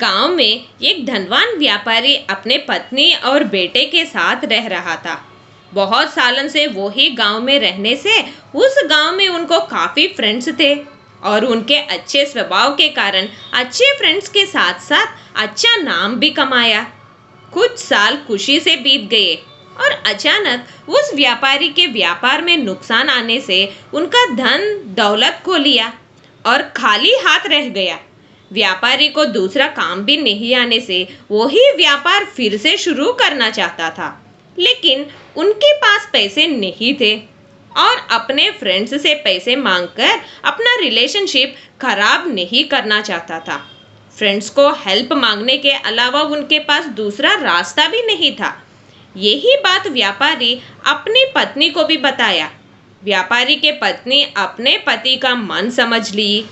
गांव में एक धनवान व्यापारी अपने पत्नी और बेटे के साथ रह रहा था। बहुत सालन से वो ही गांव में रहने से उस गांव में उनको काफी फ्रेंड्स थे और उनके अच्छे स्वभाव के कारण अच्छे फ्रेंड्स के साथ साथ अच्छा नाम भी कमाया। कुछ साल खुशी से बीत गए और अचानक उस व्यापारी के व्यापार में नुकसान आने से उनका धन दौलत खो लिया और खाली हाथ रह गया। व्यापारी को दूसरा काम भी नहीं आने से वो ही व्यापार फिर से शुरू करना चाहता था, लेकिन उनके पास पैसे नहीं थे और अपने फ्रेंड्स से पैसे मांगकर अपना रिलेशनशिप खराब नहीं करना चाहता था। फ्रेंड्स को हेल्प मांगने के अलावा उनके पास दूसरा रास्ता भी नहीं था। यही बात व्यापारी अपनी पत्नी को भी बताया। व्यापारी के पत्नी अपने पति का मन समझ ली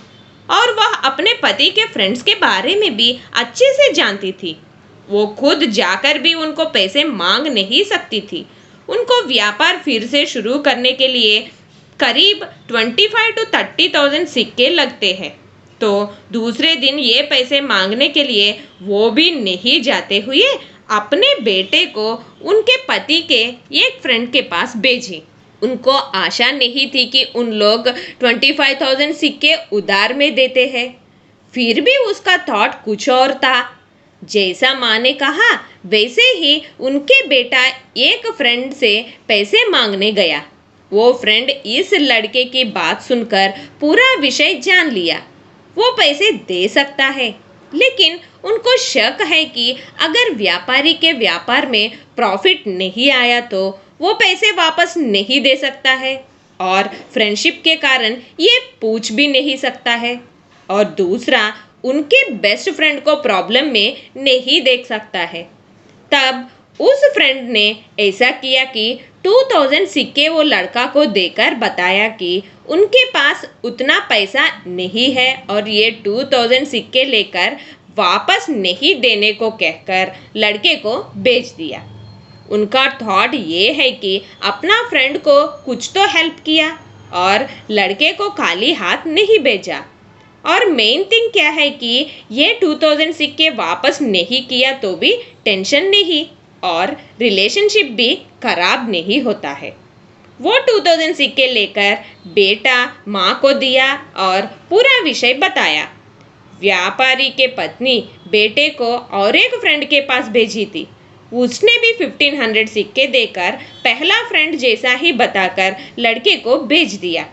और वह अपने पति के फ्रेंड्स के बारे में भी अच्छे से जानती थी। वो खुद जाकर भी उनको पैसे मांग नहीं सकती थी। उनको व्यापार फिर से शुरू करने के लिए करीब 25 to 30,000 सिक्के लगते हैं, तो दूसरे दिन ये पैसे मांगने के लिए वो भी नहीं जाते हुए अपने बेटे को उनके पति के एक फ्रेंड के पास भेजी। उनको आशा नहीं थी कि उन लोग 25,000 सिक्के उधार में देते हैं। फिर भी उसका थॉट कुछ और था। जैसा माँ ने कहा वैसे ही उनके बेटा एक फ्रेंड से पैसे मांगने गया। वो फ्रेंड इस लड़के की बात सुनकर पूरा विषय जान लिया। वो पैसे दे सकता है, लेकिन उनको शक है कि अगर व्यापारी के व्यापार में प्रॉफिट नहीं आया तो वो पैसे वापस नहीं दे सकता है और फ्रेंडशिप के कारण ये पूछ भी नहीं सकता है, और दूसरा उनके बेस्ट फ्रेंड को प्रॉब्लम में नहीं देख सकता है। तब उस फ्रेंड ने ऐसा किया कि 2,000 सिक्के वो लड़का को देकर बताया कि उनके पास उतना पैसा नहीं है और ये 2,000 सिक्के लेकर वापस नहीं देने को कहकर लड़के को बेच दिया। उनका थॉट ये है कि अपना फ्रेंड को कुछ तो हेल्प किया और लड़के को खाली हाथ नहीं भेजा। और मेन थिंग क्या है कि ये 2,000 सिक्के वापस नहीं किया तो भी टेंशन नहीं और रिलेशनशिप भी खराब नहीं होता है। वो 2,000 सिक्के लेकर बेटा माँ को दिया और पूरा विषय बताया। व्यापारी के पत्नी बेटे को और एक फ्रेंड के पास भेजी थी। उसने भी 1,500 सिक्के देकर पहला फ्रेंड जैसा ही बताकर लड़के को भेज दिया।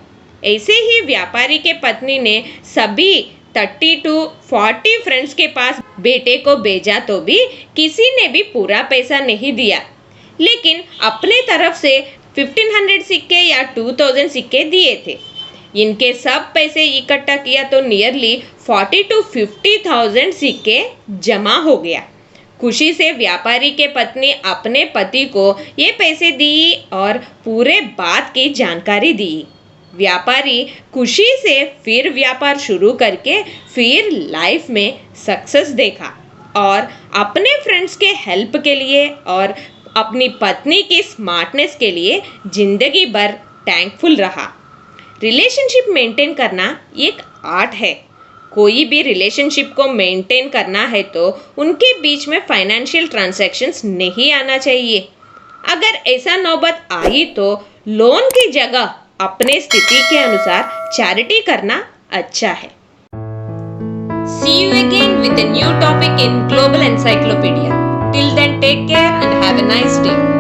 ऐसे ही व्यापारी के पत्नी ने सभी 30 to 40 फ्रेंड्स के पास बेटे को भेजा तो भी किसी ने भी पूरा पैसा नहीं दिया, लेकिन अपने तरफ से 1,500 सिक्के या 2,000 सिक्के दिए थे। इनके सब पैसे इकट्ठा किया तो नियरली 40 to 50,000 सिक्के जमा हो गया। खुशी से व्यापारी के पत्नी अपने पति को ये पैसे दी और पूरे बात की जानकारी दी। व्यापारी खुशी से फिर व्यापार शुरू करके फिर लाइफ में सक्सेस देखा और अपने फ्रेंड्स के हेल्प के लिए और अपनी पत्नी की स्मार्टनेस के लिए जिंदगी भर थैंकफुल रहा। रिलेशनशिप मेंटेन करना एक आर्ट है। कोई भी रिलेशनशिप को मेंटेन करना है तो उनके बीच में फाइनेंशियल ट्रांजैक्शंस नहीं आना चाहिए। अगर ऐसा नौबत आई तो लोन की जगह अपने स्थिति के अनुसार चैरिटी करना अच्छा है। See you again with a new topic in Global Encyclopedia. Till then, take care and have a nice day.